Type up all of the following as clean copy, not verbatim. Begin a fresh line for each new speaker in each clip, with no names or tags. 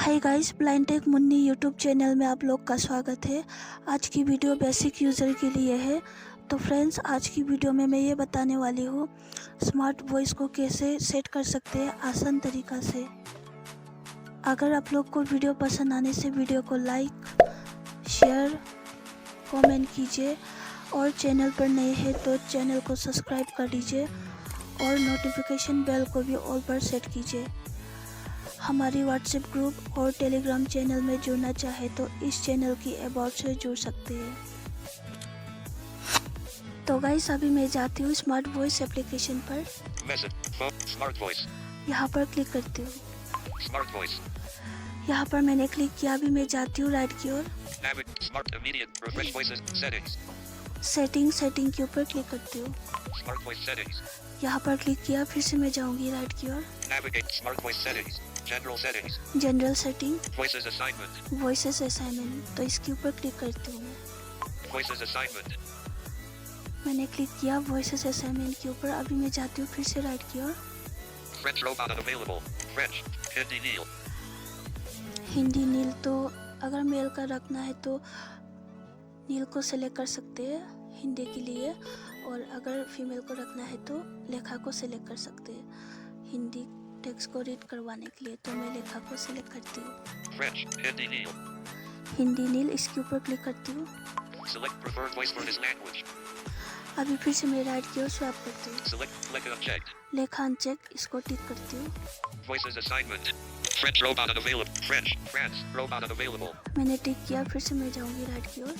हाय guys, blind tech Munni YouTube channel में आप लोग का स्वागत है। आज की वीडियो बेसिक यूज़र के लिए है। तो फ्रेंड्स, आज की वीडियो में मैं ये बताने वाली हूँ स्मार्ट वॉइस को कैसे सेट कर सकते हैं आसान तरीक़ा से। अगर आप लोग को वीडियो पसंद आने से वीडियो को लाइक, शेयर, कमेंट कीजिए और चैनल पर नए हैं तो चैनल को सब्सक्राइब कर लीजिए और नोटिफिकेशन बेल को भी ऑल पर सेट कीजिए। हमारी व्हाट्सएप ग्रुप और टेलीग्राम चैनल में जुड़ना चाहे तो इस चैनल की अबाउट से जुड़ सकते हैं। तो गाइस, अभी मैं जाती हूँ स्मार्ट वॉइस एप्लीकेशन पर। यहाँ पर क्लिक करती हूँ। यहाँ पर मैंने क्लिक किया। अभी मैं जाती हूँ राइट की ओर। सेटिंग के ऊपर क्लिक करती हूँ। यहाँ पर क्लिक किया। फिर से मैं जाऊँगी राइट की ओर। जनरल सेटिंग, वॉइसेस असाइनमेंट, तो इसके ऊपर क्लिक करती हूँ मैं। मैंने क्लिक किया वॉइसेस असाइनमेंट के ऊपर। अभी मैं जाती हूँ फिर से राइट की ओर। हिंदी नील, तो अगर मेल का रखना है तो नील को सेलेक्ट कर सकते हैं हिंदी के लिए, और अगर फीमेल को रखना है तो लेखा को सेलेक्ट कर सकते हैं हिंदी टेक्स्ट को रीड करवाने के लिए। तो मैं लेखा को सिलेक्ट करती हूँ। हिंदी नील, इसके ऊपर क्लिक करती हूँ। अभी फिर से मैं राइट की ओर स्वैप करती हूँ। लेखा अनचेक, इसको टिक करती हूँ। मैंने टिक किया। फिर से मैं जाऊँगी राइट की ओर।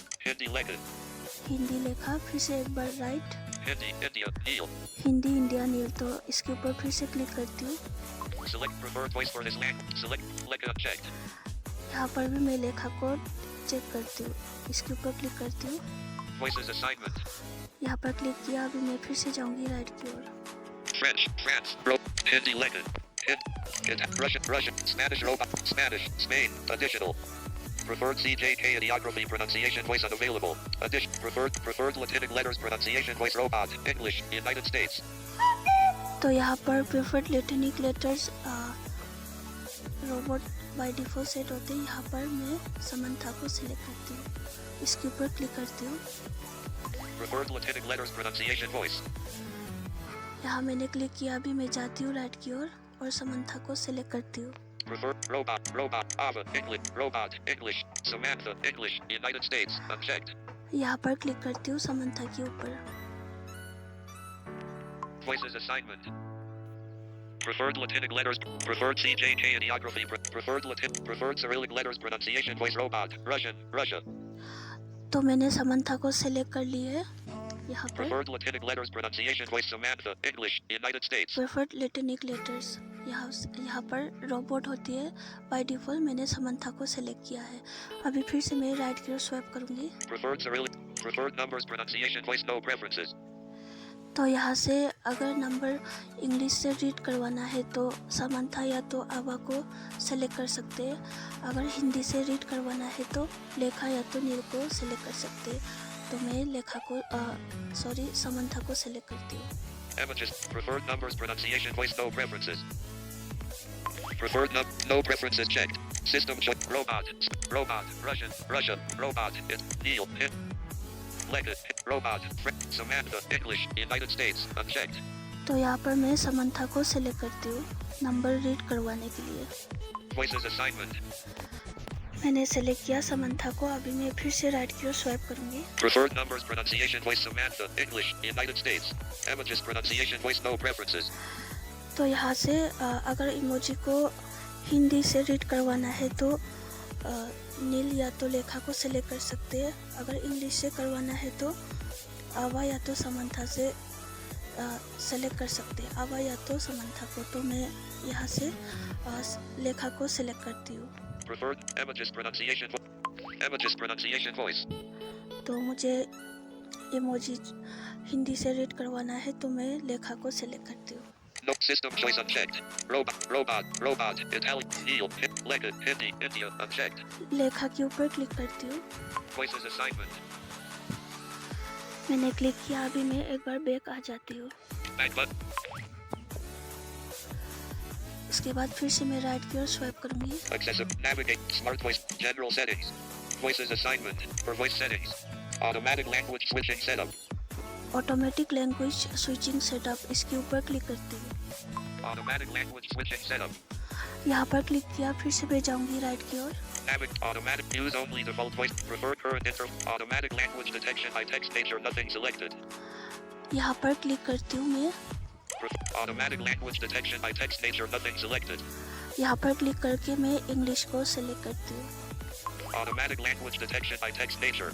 हिंदी लेखा, फिर से एक बार राइट। हिंदी इंडिया नील, तो इसके ऊपर फिर से क्लिक करती हूँ। यहाँ पर भी मैं लेखा को चेक करती हूँ। इसके ऊपर क्लिक करती हूँ। यहाँ पर क्लिक किया। अभी मैं फिर से जाऊँगी राइट की ओर।
Preferred CJK ideography pronunciation voice unavailable. Addition preferred Latinic letters pronunciation voice robot English United States.
तो यहाँ पर preferred Latinic letters robot by default set होते हैं। यहाँ पर मैं समंथा को सिलेक्ट करती हूँ। इसके ऊपर क्लिक करती हूँ।
Preferred Latinic letters pronunciation voice.
यहाँ मैंने क्लिक किया। अभी मैं जाती हूँ राइट की ओर और समंथा को सिलेक्ट करती हूँ।
Preferred robot Ava English Samantha English United States unchecked.
यहाँ पर क्लिक करती हूँ समंथा के ऊपर।
Voices assignment. Preferred Latinic letters. Preferred CJK ideography. Preferred Cyrillic letters pronunciation voice robot Russia.
तो मैंने समंथा को सिलेक्ट कर ली है। यहाँ पर
Preferred Latinic letters pronunciation voice Samantha English United States.
Preferred Latinic letters, यहाँ पर रोबोट होती है बाय डिफॉल्ट। मैंने समंथा को सिलेक्ट किया है। अभी फिर से मैं राइट की ओर स्वैप करूँगी।
Preferred numbers pronunciation voice no preferences.
तो यहाँ से अगर नंबर इंग्लिश से रीड करवाना है तो समंथा या तो आवा को सेलेक्ट कर सकते हैं। अगर हिंदी से रीड करवाना है तो लेखा या तो नील को सेलेक्ट कर सकते हैं। तो मैं लेखा को समंथा को सेलेक्ट करती हूँ।
Preferred numbers pronunciation voice no preferences. Preferred no preferences checked. System choice robot Russia robot Neil robot Samantha English United States unchecked.
तो यहाँ पर मैं समंथा को सिलेक्ट करती हूँ नंबर रीड करवाने के लिए।
Voices assignment.
मैंने सेलेक्ट किया समंथा को। अभी मैं फिर से राइट की ओर स्वैप करूँगी।
Preferred numbers pronunciation voice Samantha English United States. Images pronunciation voice no preferences.
तो यहाँ से अगर इमोजी को हिंदी से रीड करवाना है तो नील या तो लेखा को सिलेक्ट कर सकते हैं। अगर इंग्लिश से करवाना है तो आवा या तो समंथा से सेलेक्ट कर सकते हैं। आवा या तो समंथा को। तो मैं यहाँ से लेखा को सिलेक्ट करती हूँ।
Preferred images pronunciation voice.
तो मुझे इमोजी हिंदी से रीड करवाना है तो मैं लेखा को सिलेक्ट करती हूँ।
No system choice unchecked. Robot Italian Neil Hindi India unchecked.
लेखा के ऊपर क्लिक करती हूँ।
Voices assignment.
मैंने क्लिक किया। अभी मैं एक बार बैक आ जाती हूँ। उसके बाद फिर से मैं राइट की ओर स्वाइप करूँगी।
Accessible. Navigate. Smart voice. General settings. Voices assignment. For voice settings. Automatic language switching setup.
Automatic language switching setup, इसके ऊपर क्लिक करती हूँ।
Automatic language switching setup.
यहाँ पर क्लिक किया, फिर से मैं जाऊँगी राइट की ओर।
Automatic. Use only default voice. Prefer current inter. Automatic language detection by text nature. Nothing selected.
यहाँ पर क्लिक करती हूँ मैं।
Automatic language detection by text nature. Nothing selected.
यहाँ पर क्लिक करके मैं इंग्लिश को सेलेक्ट करती हूँ।
Automatic language detection by text nature.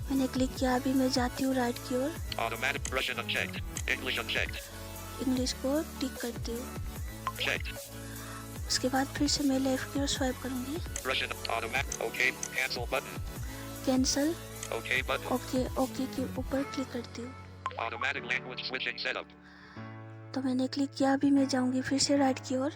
मैंने क्लिक किया, अभी मैं जाती हूँ राइट की ओर।
Automatic. Russian unchecked. English unchecked.
English को टिक करती हूँ।
Checked.
उसके बाद फिर से मैं लेफ्ट की ओर स्वाइप करूँगी।
Russian. Automatic. Okay. Cancel button.
Cancel.
Okay button.
Okay के ऊपर क्लिक करती हूँ।
Automatic language switching setup.
तो मैंने क्लिक किया, अभी मैं जाऊँगी फिर से राइट की ओर।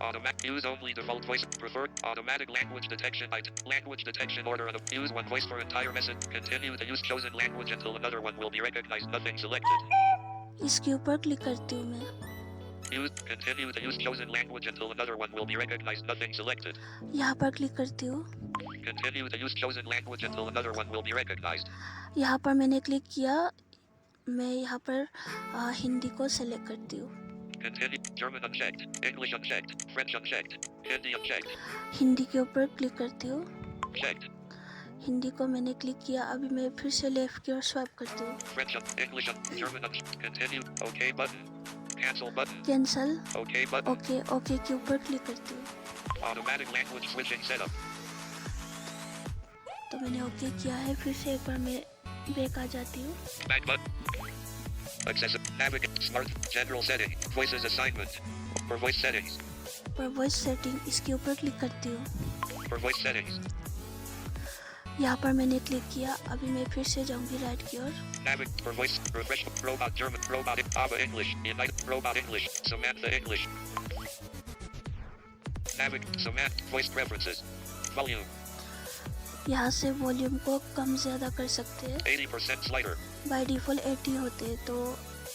Automatic. Use only default voice. Prefer automatic language detection by language detection order. And use one voice for entire message. Continue to use chosen language until another one will be recognized. Nothing selected.
इसके ऊपर click करती हूँ मैं।
Continue to use chosen language until another one will be recognized. Nothing selected.
यहाँ पर click करती हूँ।
Continue to use chosen language until another one will be recognized.
यहाँ पर मैंने क्लिक किया, मैं यहाँ पर हिंदी को सेलेक्ट करती हूँ।
Continue. German unchecked. English unchecked. French unchecked. Hindi unchecked.
Hindi के ऊपर क्लिक करती हूँ।
Checked.
हिंदी को मैंने क्लिक किया, अभी मैं फिर से लेफ्ट की ओर स्वाइप करती हूँ।
French, English, German, continue, OK button, cancel button,
cancel.
OK button,
okay के ऊपर क्लिक करती हूँ।
automatic language switching setup.
तो मैंने ओके किया है, फिर से एक बार मैं बैक आ जाती हूँ।
Back button. Accessible. Navigate. Smart. General setting. Voices assignment. For voice settings.
पर वॉइस सेटिंग, इसके ऊपर क्लिक करती हूँ।
For voice settings.
यहाँ पर मैंने क्लिक किया, अभी मैं फिर से जाऊँगी राइट की ओर।
Navigate. For voice. Refresh. Robot German. Robot Ava English. United. Robot English. Samantha English. Navigate. Samantha. Voice preferences. Volume.
यहाँ से वॉल्यूम को कम ज़्यादा कर सकते हैं।
80% slider.
बाय डिफ़ॉल्ट 80 होते हैं, तो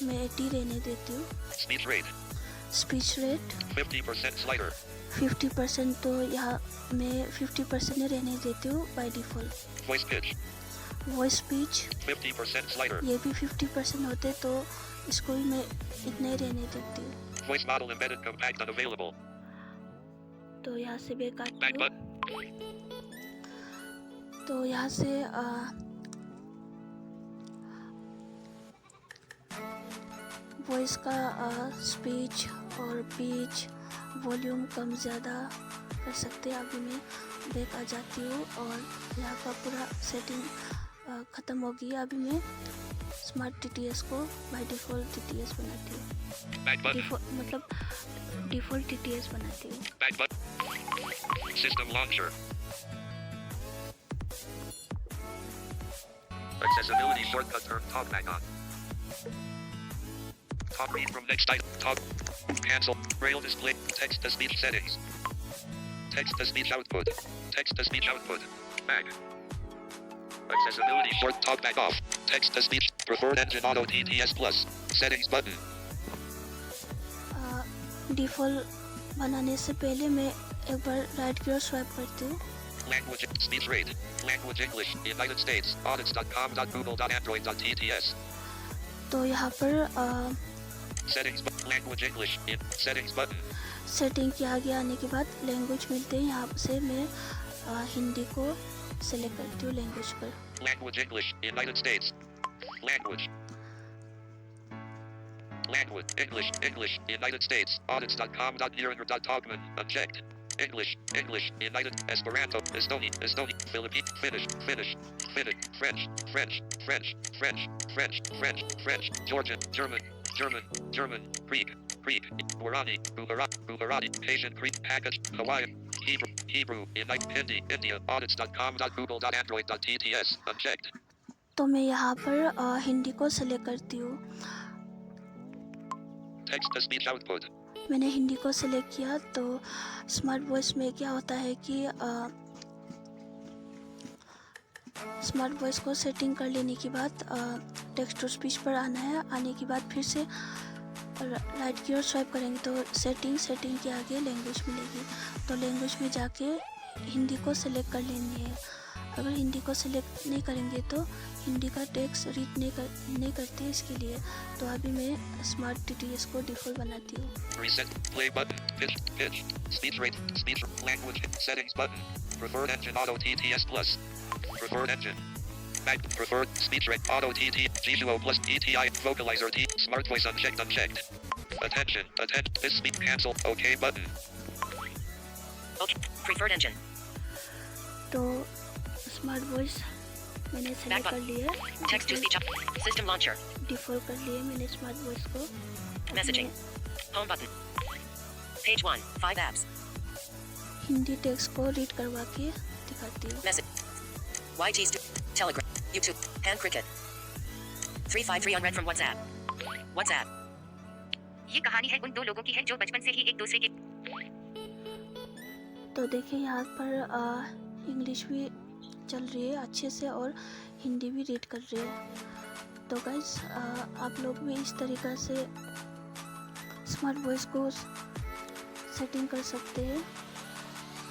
मैं 80 रहने देती हूँ।
Speech rate.
Speech rate
50% slider.
50%, तो यहाँ मैं 50% ही रहने देती हूँ by default.
Voice pitch.
Voice speech
50% slider.
ये भी 50% होते, तो इसको भी मैं इतना ही रहने देती हूँ।
Voice model embedded compact unavailable.
तो यहाँ से बैक आती
Back
हूँ।
button.
तो यहाँ से वॉइस का स्पीच और पिच वॉल्यूम कम ज़्यादा कर सकते हैं। अभी मैं बैक आ जाती हूँ और यहाँ का पूरा सेटिंग ख़त्म हो गई। अभी मैं स्मार्ट टीटीएस को बाय डिफ़ॉल्ट टीटीएस बनाती हूँ। मतलब डिफ़ॉल्ट टीटीएस बनाती हूँ।
Back button. System launcher. Accessibility shortcut term TalkBack on. Talk read from next item. Talk. Cancel. Braille display. Text to speech settings. Text to speech output. Text to speech output. Back. Accessibility short TalkBack off. Text to speech. Preferred engine auto TTS plus. Settings button.
Default बनाने से पहले मैं एक बार right की ओर swipe करती हूँ।
Language. Speech rate. Language English. United States. Audits.com.google.android.tts.
तो यहाँ पर
Settings. Language English. Settings button.
Setting के आगे आने के बाद लैंग्वेज मिलते हैं। यहाँ से मैं हिंदी को सेलेक्ट करती हूँ लैंग्वेज पर।
Language English. United States. Language. Language English. English. United States. Audits.com.nearender.togman. Unchecked. English. English. United. Esperanto. Estonian. Philippine. Finnish. French. French. Georgian. German. Greek. Gujarati. Asian Greek. Package. Hawaiian. Hebrew. Hindi. India. Audits.com.google.android.tts. Unchecked.
तो मैं यहाँ पर हिंदी को select करती हूँ।
Text to speech output.
मैंने हिंदी को select किया, तो स्मार्ट वॉइस में क्या होता है कि स्मार्ट वॉइस को सेटिंग कर लेने के बाद टेक्स्ट टू स्पीच पर आना है। आने के बाद फिर से राइट की ओर स्वाइप करेंगे तो सेटिंग के आगे लैंग्वेज मिलेगी। तो लैंग्वेज में जाके हिंदी को सिलेक्ट कर लेनी है। अगर हिंदी को सिलेक्ट नहीं करेंगे तो हिंदी का टेक्स्ट रीड नहीं करते इसके लिए। तो अभी मैं स्मार्ट TTS को डिफ़ॉल्ट बनाती हूँ।
Reset. Play button. Pitch. Speech rate. Speech language. Settings button. Preferred engine auto TTS plus. Preferred engine. Back. Preferred speech rate auto TT. G2O plus ETI. Vocalizer T. Smart voice unchecked. Attention. This speak cancel. OK button.
Okay. Preferred engine.
तो smart voice मैंने select कर लिया है।
Text to speech up. System launcher.
Default कर लिया मैंने smart voice को।
Messaging. Home button. Page 1. 5 apps.
Hindi text को रीड करवा के दिखाती हूँ।
Message. YT Telegram. YouTube. Hand cricket. 353 unread from WhatsApp. WhatsApp.
ये कहानी है उन दो लोगों की है जो बचपन से ही एक दूसरे के।
तो देखिए यहाँ पर इंग्लिश भी चल रही है अच्छे से और हिंदी भी रीड कर रही है। तो गाइस आप लोग भी इस तरीक़ा से स्मार्ट वॉइस को सेटिंग कर सकते हैं।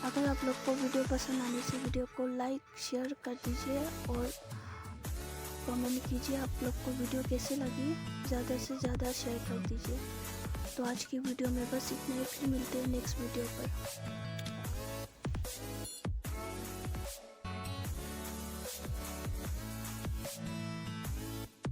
अगर आप लोग को वीडियो पसंद आने से वीडियो को लाइक शेयर कर दीजिए और कमेंट कीजिए आप लोग को वीडियो कैसे लगी, ज़्यादा से ज़्यादा शेयर कर दीजिए। तो आज की वीडियो में बस इतना ही, फिर मिलते हैं नेक्स्ट वीडियो पर।